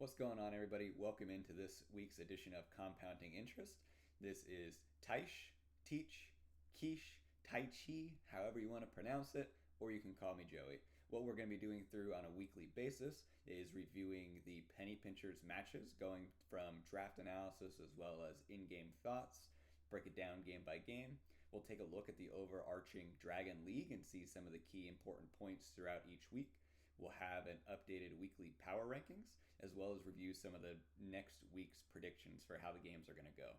What's going on, everybody? Welcome into this week's edition of Compounding Interest. This is Taish, Teach, Quiche, Tai Chi, however you want to pronounce it, or you can call me Joey. What we're going to be doing through on a weekly basis is reviewing the Penny Pinchers matches, going from draft analysis as well as in-game thoughts, break it down game by game. We'll take a look at the overarching Dragon League and see some of the key important points throughout each week. We'll have an updated weekly power rankings, as well as review some of the next week's predictions for how the games are going to go.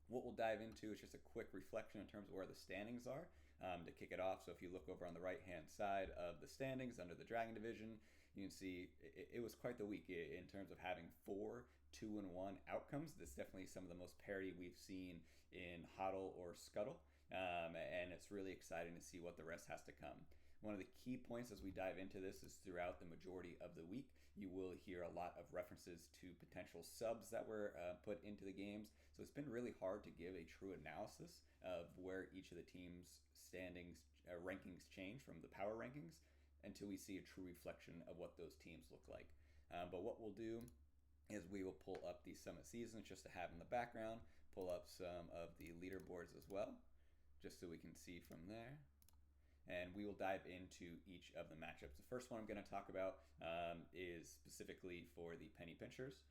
What we'll dive into is just a quick reflection in terms of where the standings are to kick it off. So if you look over on the right-hand side of the standings under the Dragon Division, you can see it was quite the week in terms of having 4 2-1 outcomes. This is definitely some of the most parity we've seen in Huddle or Scuttle, and it's really exciting to see what the rest has to come. One of the key points as we dive into this is throughout the majority of the week, you will hear a lot of references to potential subs that were put into the games. So it's been really hard to give a true analysis of where each of the teams' standings, rankings change from the power rankings until we see a true reflection of what those teams look like. But what we'll do is we will pull up the Summit Seasons just to have in the background, pull up some of the leaderboards as well, just so we can see from there. And we will dive into each of the matchups. The first one I'm going to talk about is specifically for the Penny Pinchers.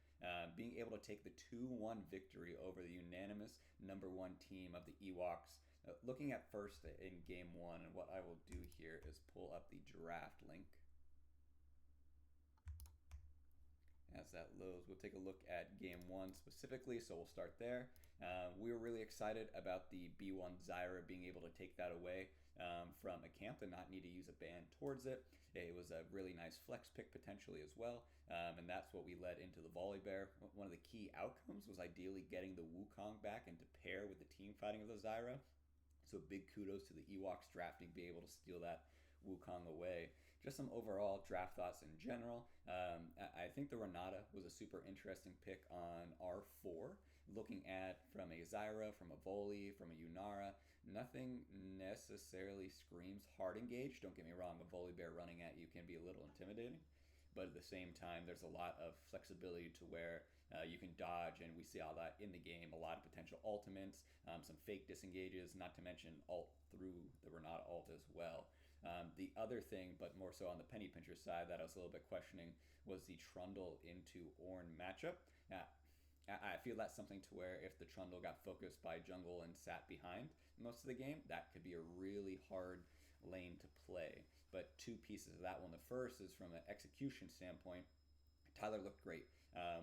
Being able to take the 2-1 victory over the unanimous number one team of the Ewoks. Looking at first in game one, and what I will do here is pull up the draft link. As that loads, we'll take a look at game one specifically, so we'll start there. We were really excited about the B1 Zyra being able to take that away from a camp and not need to use a ban towards it. It was a really nice flex pick potentially as well, and that's what we led into the Volley Bear. One of the key outcomes was ideally getting the Wukong back and to pair with the team fighting of the Zyra. So big kudos to the Ewoks drafting, being able to steal that Wukong away. Just some overall draft thoughts in general. I think the Renata was a super interesting pick on R4. Looking at from a Zyra, from a Volley, from a Yunara, nothing necessarily screams hard engaged. Don't get me wrong, a Volley Bear running at you can be a little intimidating. But at the same time, there's a lot of flexibility to where you can dodge, and we see all that in the game. A lot of potential ultimates, some fake disengages, not to mention ult through the Renata ult as well. The other thing, but more so on the Penny Pincher side, that I was a little bit questioning was the Trundle into Ornn matchup. I feel that's something to where if the Trundle got focused by jungle and sat behind most of the game, that could be a really hard lane to play. But two pieces of that one. The first is from an execution standpoint. Tyler looked great.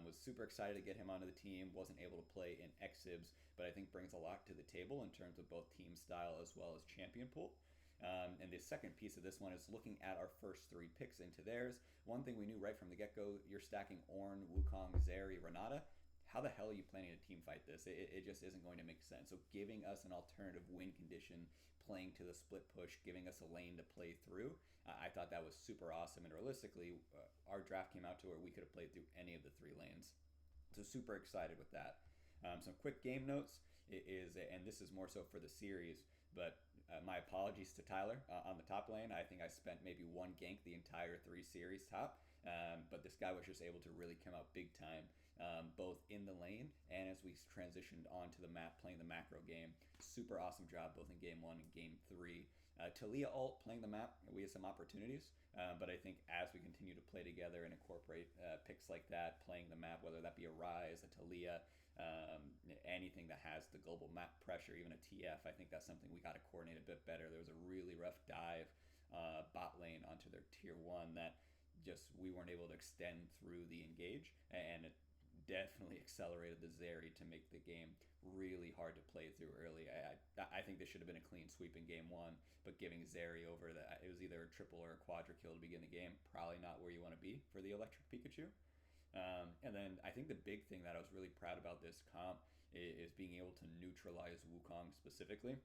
Was super excited to get him onto the team. Wasn't able to play in Xibs, but I think brings a lot to the table in terms of both team style as well as champion pool. And the second piece of this one is looking at our first three picks into theirs. One thing we knew right from the get-go, you're stacking Ornn, Wukong, Zeri, Renata. How the hell are you planning to team fight this? It just isn't going to make sense. So giving us an alternative win condition, playing to the split push, giving us a lane to play through, I thought that was super awesome. And realistically, our draft came out to where we could have played through any of the three lanes. So super excited with that. Some quick game notes is, and this is more so for the series, but my apologies to Tyler on the top lane. I think I spent maybe one gank the entire 3 series top. But this guy was just able to really come out big time, both in the lane and as we transitioned onto the map, playing the macro game. Super awesome job both in game 1 and game 3. Talia ult playing the map, we had some opportunities, but I think as we continue to play together and incorporate picks like that, playing the map, whether that be a Ryze, a Talia, anything that has the global map pressure, even a TF, I think that's something we got to coordinate a bit better. There was a really rough dive bot lane onto their tier 1 that just we weren't able to extend through the engage, and it definitely accelerated the Zeri to make the game really hard to play through early. I think this should have been a clean sweep in game 1, but giving Zeri over that, it was either a triple or a quadra kill to begin the game, probably not where you want to be for the electric Pikachu. And then I think the big thing that I was really proud about this comp is being able to neutralize Wukong specifically.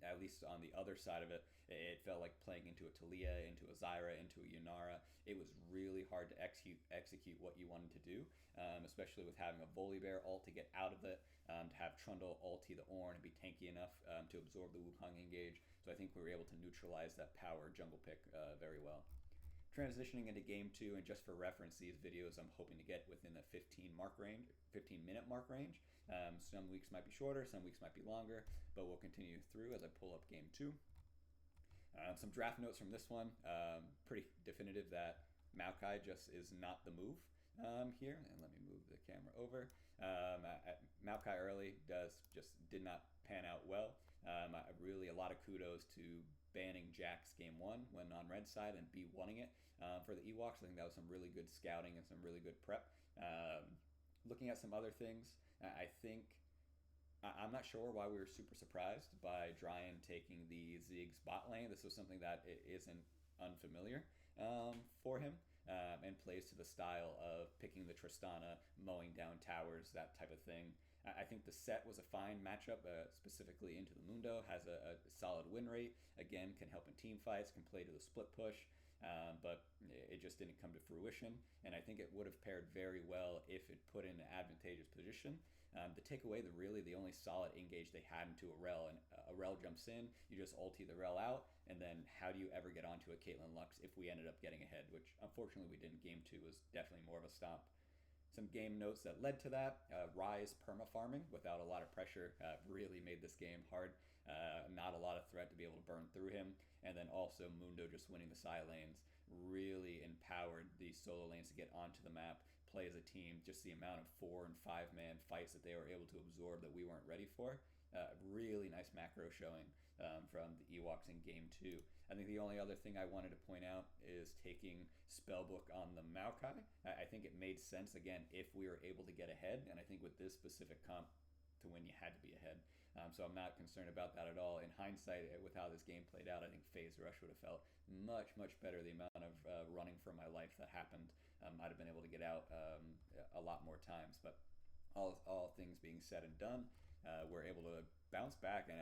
At least on the other side of it, it felt like playing into a Talia, into a Zyra, into a Yunara. It was really hard to execute what you wanted to do, especially with having a Volley Bear ult to get out of it, to have Trundle ulti the Ornn and be tanky enough to absorb the Wukong engage. So I think we were able to neutralize that power jungle pick very well. Transitioning into game two, and just for reference, these videos I'm hoping to get within the 15-minute mark range. Some weeks might be shorter, some weeks might be longer, but we'll continue through as I pull up game two. Some draft notes from this one. Pretty definitive that Maokai just is not the move here. And let me move the camera over. Maokai early did not pan out well. Really a lot of kudos to banning Jax game one when on red side and B1ing it for the Ewoks. I think that was some really good scouting and some really good prep. Looking at some other things, I'm not sure why we were super surprised by Dryan taking the Ziggs bot lane. This was something that isn't unfamiliar for him, and plays to the style of picking the Tristana, mowing down towers, that type of thing. I think the set was a fine matchup, specifically into the Mundo, has a solid win rate, again, can help in team fights, can play to the split push, but it just didn't come to fruition, and I think it would have paired very well if it put in an advantageous position. The takeaway, the only solid engage they had into a Rel, and a Rel jumps in, you just ulti the Rel out, and then how do you ever get onto a Caitlyn Lux if we ended up getting ahead, which unfortunately we didn't. Game two was definitely more of a stomp. Some game notes that led to that. Rise perma-farming without a lot of pressure really made this game hard. Not a lot of threat to be able to burn through him. And then also Mundo just winning the side lanes really empowered the solo lanes to get onto the map, play as a team. Just the amount of 4 and 5 man fights that they were able to absorb that we weren't ready for. Really nice macro showing from the Ewoks in game two. I think the only other thing I wanted to point out is taking Spellbook on the Maokai. I think it made sense, again, if we were able to get ahead, and I think with this specific comp, to win you had to be ahead. So I'm not concerned about that at all. In hindsight, with how this game played out, I think Phase Rush would have felt much, much better. The amount of running for my life that happened, I'd have been able to get out a lot more times. But all things being said and done, we're able to bounce back, and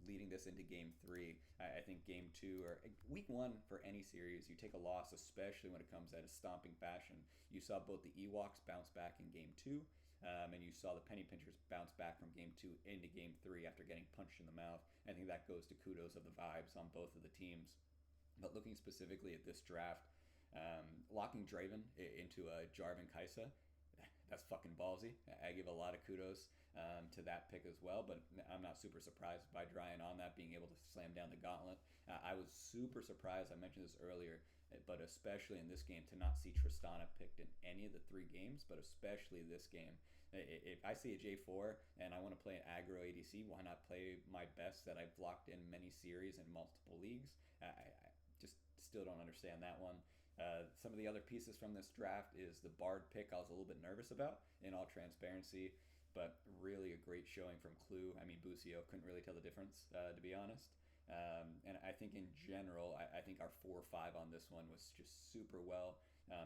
leading this into game three. I think game two, or week one for any series, you take a loss, especially when it comes at a stomping fashion. You saw both the Ewoks bounce back in game two, and you saw the Penny Pinchers bounce back from game two into game three after getting punched in the mouth. I think that goes to kudos of the vibes on both of the teams. But looking specifically at this draft, locking Draven into a Jarvan Kai'Sa, that's fucking ballsy. I give a lot of kudos to that pick as well, but I'm not super surprised by Dryan on that, being able to slam down the gauntlet. I was super surprised, I mentioned this earlier, but especially in this game, to not see Tristana picked in any of the 3 games, but especially this game. If I see a J4 and I want to play an aggro ADC, why not play my best that I've blocked in many series in multiple leagues? I just still don't understand that one. Some of the other pieces from this draft is the Bard pick I was a little bit nervous about, in all transparency, but really a great showing from Clue. I mean, Busio couldn't really tell the difference, to be honest. And I think in general, I think our 4-5 on this one was just super well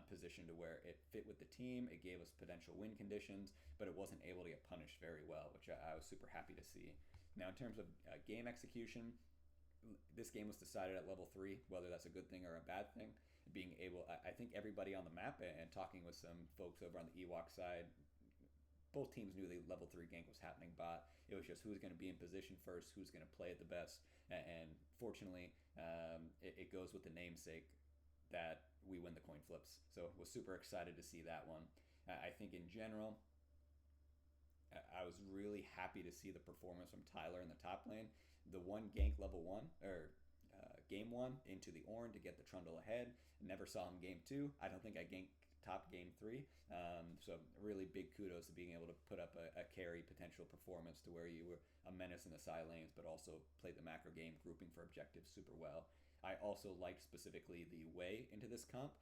positioned to where it fit with the team. It gave us potential win conditions, but it wasn't able to get punished very well, which I was super happy to see. Now, in terms of game execution, this game was decided at level 3, whether that's a good thing or a bad thing. Being able, I think everybody on the map, and talking with some folks over on the Ewok side, both teams knew the level 3 gank was happening, but it was just who's going to be in position first, who's going to play it the best. And fortunately, it goes with the namesake that we win the coin flips. So was super excited to see that one. I think in general, I was really happy to see the performance from Tyler in the top lane. The one gank level 1, or game 1 into the Ornn to get the Trundle ahead. Never saw him game 2. I don't think I ganked top game 3. So really big kudos to being able to put up a carry potential performance to where you were a menace in the side lanes, but also played the macro game, grouping for objectives super well. I also liked specifically the way into this comp.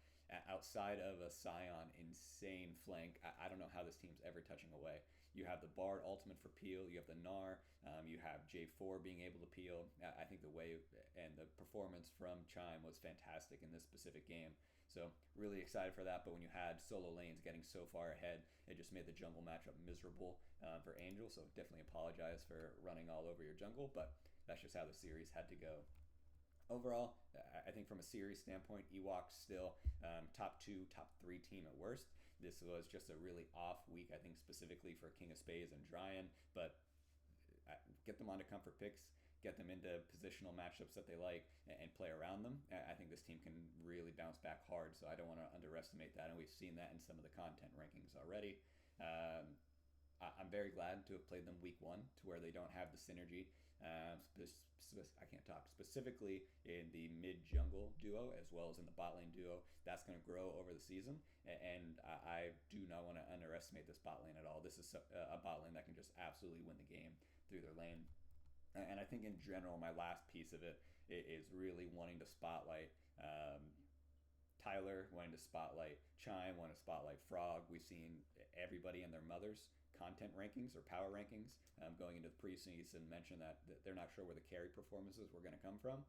Outside of a Scion insane flank, I don't know how this team's ever touching away. You have the Bard ultimate for peel, you have the Gnar, you have J4 being able to peel. I think the way and the performance from Chime was fantastic in this specific game. So really excited for that, but when you had solo lanes getting so far ahead, it just made the jungle matchup miserable for Angel, so definitely apologize for running all over your jungle, but that's just how the series had to go. Overall, I think from a series standpoint, Ewoks still top 2, top 3 team at worst. This was just a really off week, I think, specifically for King of Spades and Dryan, but get them onto comfort picks. get them into positional matchups that they like, and play around them, I think this team can really bounce back hard. So I don't want to underestimate that, and we've seen that in some of the content rankings already. Um, I'm very glad to have played them week one, to where they don't have the synergy. I can't talk specifically in the mid jungle duo as well as in the bot lane duo. That's going to grow over the season, and I do not want to underestimate this bot lane at all. This is a bot lane that can just absolutely win the game through their lane. And I think in general, my last piece of it is really wanting to spotlight Tyler, wanting to spotlight Chime, wanting to spotlight Frog. We've seen everybody and their mothers content rankings or power rankings going into the preseason mention that they're not sure where the carry performances were going to come from.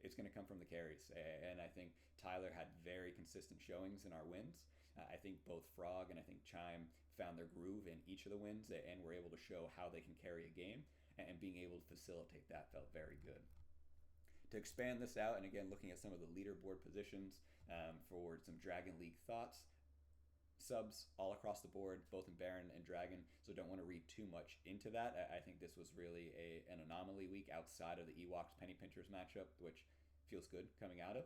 It's going to come from the carries, and I think Tyler had very consistent showings in our wins. I think both Frog and I think Chime found their groove in each of the wins and were able to show how they can carry a game, and being able to facilitate that felt very good. To expand this out, and again looking at some of the leaderboard positions for some Dragon League thoughts, subs all across the board, both in Baron and Dragon, so don't want to read too much into that. I think this was really an anomaly week outside of the Ewoks Penny Pinchers matchup, which feels good coming out of.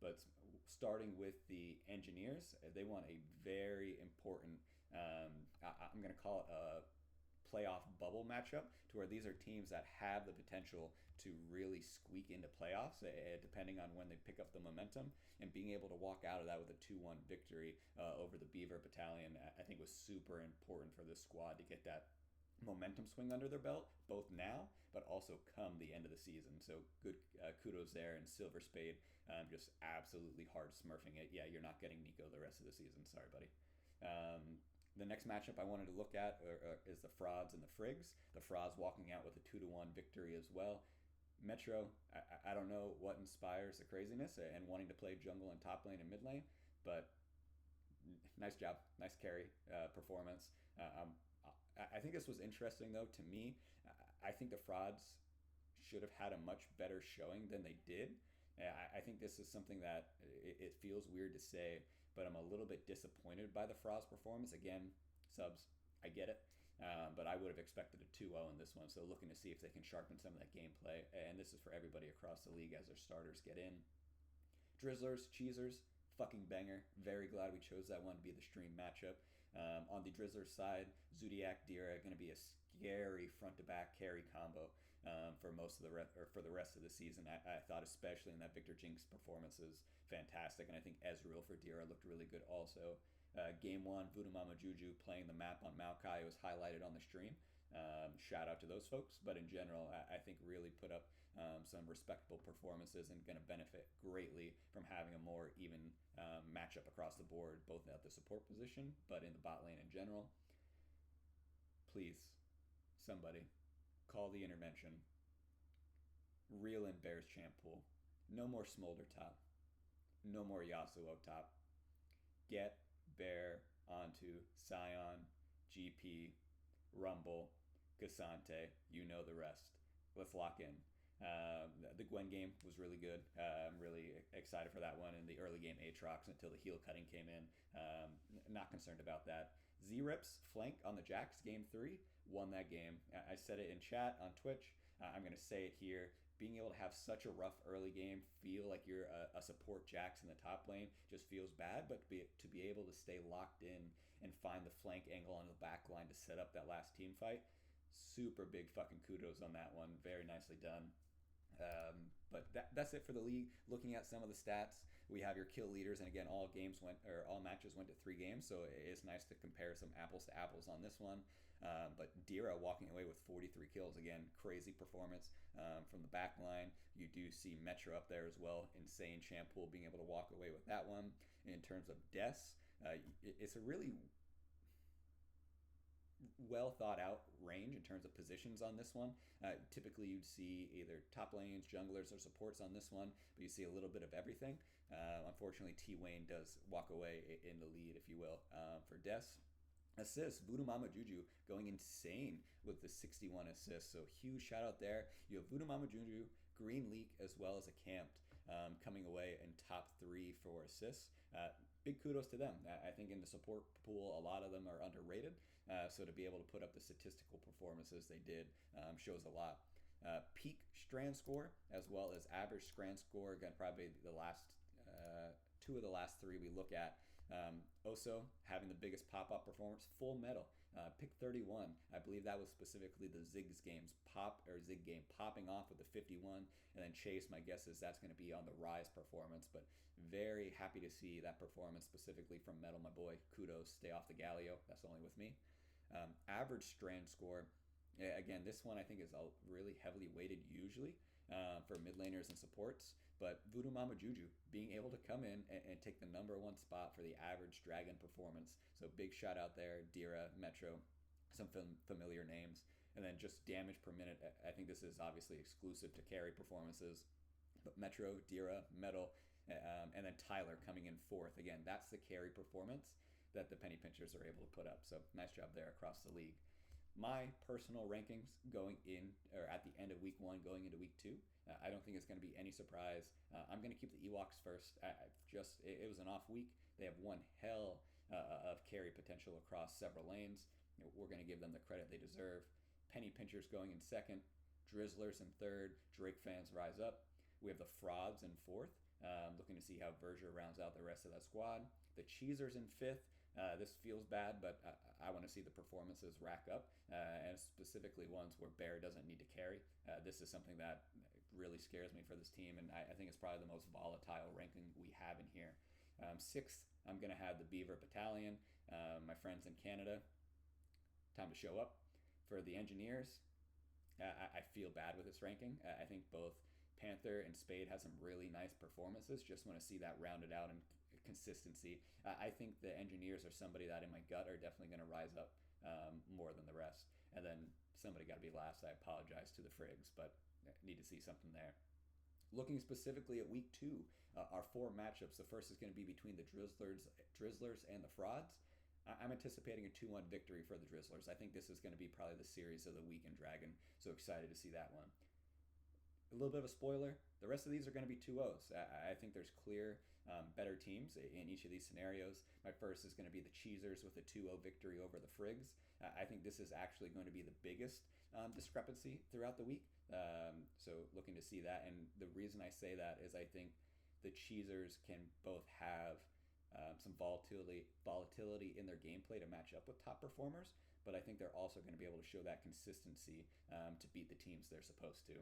But starting with the Engineers, they won a very important, I'm going to call it a playoff bubble matchup, to where these are teams that have the potential to really squeak into playoffs depending on when they pick up the momentum, and being able to walk out of that with a 2-1 victory over the Beaver Battalion, I think was super important for this squad to get that momentum swing under their belt, both now but also come the end of the season. So good kudos there, and Silver Spade just absolutely hard smurfing it. Yeah, you're not getting Nico the rest of the season, sorry buddy. The next matchup I wanted to look at is the Frauds and the Frigs. The Frauds walking out with a 2-1 victory as well. Metro, I don't know what inspires the craziness and wanting to play jungle and top lane and mid lane, but nice job, nice carry performance. I think this was interesting though to me. I think the Frauds should have had a much better showing than they did. I think this is something that it feels weird to say, but I'm a little bit disappointed by the Frauds performance. Again, subs, I get it. But I would have expected a 2-0 in this one, so looking to see if they can sharpen some of that gameplay. And this is for everybody across the league as their starters get in. Drizzlers, Cheesers, fucking banger. Very glad we chose that one to be the stream matchup. On the Drizzlers side, Zodiac, Dira going to be a scary front-to-back carry combo for most of for the rest of the season. I thought especially in that Victor Jinx performance is fantastic, and I think Ezreal for Dira looked really good also. Game 1, Voodoo Mama Juju playing the map on Maokai was highlighted on the stream. Shout out to those folks, but in general, I think really put up some respectable performances and going to benefit greatly from having a more even matchup across the board, both at the support position, but in the bot lane in general. Please, somebody, call the intervention. Reel in Bear's champ pool. No more Smolder top. No more Yasuo top. Get Bear onto Scion, GP, Rumble, Cassante. You know the rest. Let's lock in. The Gwen game was really good. I'm really excited for that one. In the early game, Aatrox until the heel cutting came in. Not concerned about that. Z-Rips flank on the Jax game 3. Won that game. I said it in chat on Twitch. I'm going to say it here. Being able to have such a rough early game, feel like you're a support Jax in the top lane, just feels bad. But to be able to stay locked in and find the flank angle on the back line to set up that last team fight, super big fucking kudos on that one. Very nicely done. But that's it for the league. Looking at some of the stats, we have your kill leaders, and again, all matches went to 3 games, so it's nice to compare some apples to apples on this one. But Dira walking away with 43 kills, again, crazy performance from the back line. You do see Metro up there as well, insane Shampoo being able to walk away with that one. In terms of deaths, it's a really well thought out range in terms of positions on this one. Typically you'd see either top lanes, junglers, or supports on this one, but you see a little bit of everything. Unfortunately, T-Wayne does walk away in the lead, if you will, for deaths. Assists, Voodoo Mama Juju going insane with the 61 assists, so huge shout out there. You have Voodoo Mama Juju, Green Leak, as well as a Camped coming away in top 3 for assists. Big kudos to them. I think in the support pool, a lot of them are underrated. So to be able to put up the statistical performances they did shows a lot. peak strand score as well as average strand score. Again, probably the last two of the last three we look at. Oso having the biggest pop-up performance, full metal, pick 31. I believe that was specifically the Ziggs games Zig game popping off with the 51, and then Chase. My guess is that's going to be on the rise performance, but very happy to see that performance specifically from Metal, my boy. Kudos, stay off the Galio. That's only with me. Average strand score. Again, this one I think is really heavily weighted usually for mid laners and supports. But Voodoo Mama Juju being able to come in and take the number one spot for the average Dragon performance. So big shout out there, Dira, Metro, some familiar names. And then just damage per minute. I think this is obviously exclusive to carry performances. But Metro, Dira, Metal, and then Tyler coming in fourth. Again, that's the carry performance that the Penny Pinchers are able to put up. So nice job there across the league. My personal rankings going in, or at the end of week one, going into week two, I don't think it's going to be any surprise. I'm going to keep the Ewoks first. It was an off week. They have one hell of carry potential across several lanes. We're going to give them the credit they deserve. Penny Pinchers going in second, Drizzlers in third, Drake fans rise up. We have the Frauds in fourth, looking to see how Verger rounds out the rest of that squad. The Cheesers in fifth. This feels bad, but I want to see the performances rack up, and specifically ones where Bear doesn't need to carry. This is something that really scares me for this team, and I think it's probably the most volatile ranking we have in here. Sixth, I'm going to have the Beaver Battalion, my friends in Canada. Time to show up. For the Engineers, I feel bad with this ranking. I think both Panther and Spade has some really nice performances. Just want to see that rounded out and consistency. I think the Engineers are somebody that in my gut are definitely going to rise up more than the rest. And then somebody got to be last. I apologize to the Frigs, but I need to see something there. Looking specifically at week two, our four matchups. The first is going to be between the Drizzlers and the Frauds. I'm anticipating a 2-1 victory for the Drizzlers. I think this is going to be probably the series of the week in Dragon, so excited to see that one. A little bit of a spoiler, the rest of these are going to be 2-0s. I think there's clear, better teams in each of these scenarios. My first is going to be the Cheesers with a 2-0 victory over the Frigs. I think this is actually going to be the biggest discrepancy throughout the week, so looking to see that. And the reason I say that is I think the Cheesers can both have some volatility in their gameplay to match up with top performers, but I think they're also going to be able to show that consistency to beat the teams they're supposed to.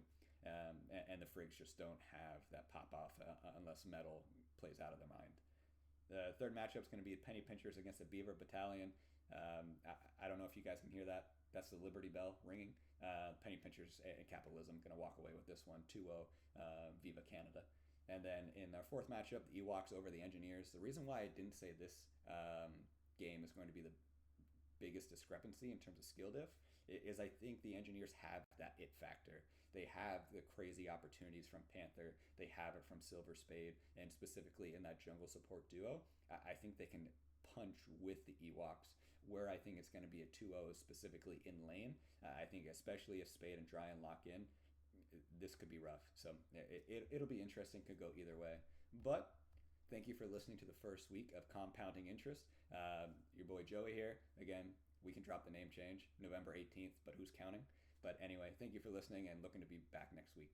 And the Frigs just don't have that pop-off unless Metal plays out of their mind. The third matchup is going to be Penny Pinchers against the Beaver Battalion. I don't know if you guys can hear that. That's the Liberty Bell ringing. Penny Pinchers and Capitalism going to walk away with this one, 2-0, Viva Canada. And then in our fourth matchup, the Ewoks over the Engineers. The reason why I didn't say this game is going to be the biggest discrepancy in terms of skill diff is I think the Engineers have that it factor. They have the crazy opportunities from Panther. They have it from Silver Spade, and specifically in that jungle support duo, I think they can punch with the Ewoks, where I think it's going to be a 2-0 specifically in lane. I think especially if Spade and Dryan lock in, this could be rough. So it'll be interesting, could go either way. But thank you for listening to the first week of Compounding Interest. Your boy Joey here. Again, we can drop the name change, November 18th, but who's counting? But anyway, thank you for listening and looking to be back next week.